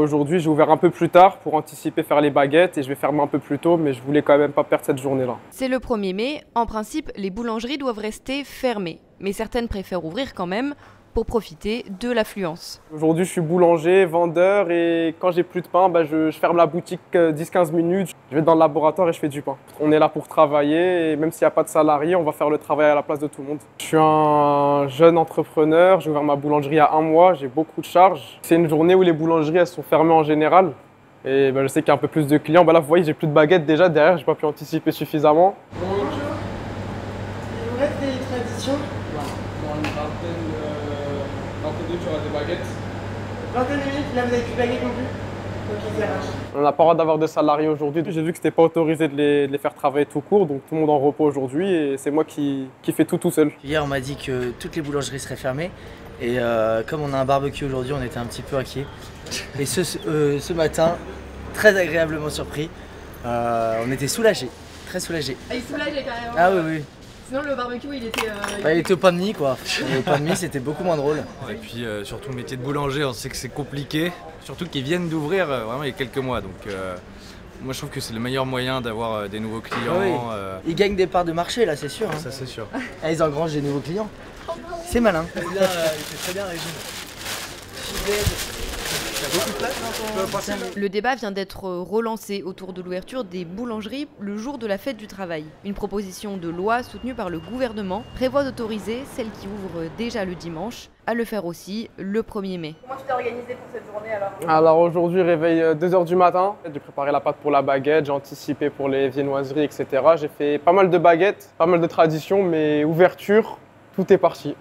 Aujourd'hui, j'ai ouvert un peu plus tard pour anticiper faire les baguettes et je vais fermer un peu plus tôt, mais je voulais quand même pas perdre cette journée-là. C'est le 1er mai, en principe, les boulangeries doivent rester fermées, mais certaines préfèrent ouvrir quand même pour profiter de l'affluence. Aujourd'hui, je suis boulanger, vendeur et quand j'ai plus de pain, je ferme la boutique 10-15 minutes. Je vais dans le laboratoire et je fais du pain. On est là pour travailler et même s'il n'y a pas de salariés, on va faire le travail à la place de tout le monde. Je suis un jeune entrepreneur, j'ai ouvert ma boulangerie il y a 1 mois, j'ai beaucoup de charges. C'est une journée où les boulangeries elles sont fermées en général. Et je sais qu'il y a un peu plus de clients. Là, vous voyez, j'ai plus de baguettes déjà derrière, j'ai pas pu anticiper suffisamment. Bonjour. Il vous reste des traditions? Dans une vingtaine de minutes, tu auras des baguettes. Vingtaine de minutes, là vous avez plus de baguettes non plus? Ok, ça marche. On n'a pas le droit d'avoir de salariés aujourd'hui. J'ai vu que c'était pas autorisé de les faire travailler tout court, donc tout le monde en repos aujourd'hui et c'est moi qui fais tout seul. Hier, on m'a dit que toutes les boulangeries seraient fermées et comme on a un barbecue aujourd'hui, on était un petit peu inquiets. Et ce matin, très agréablement surpris, on était soulagés, très soulagés. Ah, il soulageait carrément. Ah oui, oui. Sinon le barbecue il était... Il était au pain de mie quoi. Et au pain de mie c'était beaucoup moins drôle. Et puis surtout le métier de boulanger, on sait que c'est compliqué. Surtout qu'ils viennent d'ouvrir vraiment il y a quelques mois. Donc moi je trouve que c'est le meilleur moyen d'avoir des nouveaux clients. Oui. Ils gagnent des parts de marché là, c'est sûr. Hein. Ça c'est sûr. Ah, ils engrangent des nouveaux clients. C'est malin. Il fait très bien Régine. Le débat vient d'être relancé autour de l'ouverture des boulangeries le jour de la fête du travail. Une proposition de loi soutenue par le gouvernement prévoit d'autoriser celles qui ouvrent déjà le dimanche à le faire aussi le 1er mai. Comment tu t'es organisé pour cette journée alors? Alors aujourd'hui, réveil 2 h du matin. J'ai préparé la pâte pour la baguette, j'ai anticipé pour les viennoiseries, etc. J'ai fait pas mal de baguettes, pas mal de traditions, mais ouverture, tout est parti.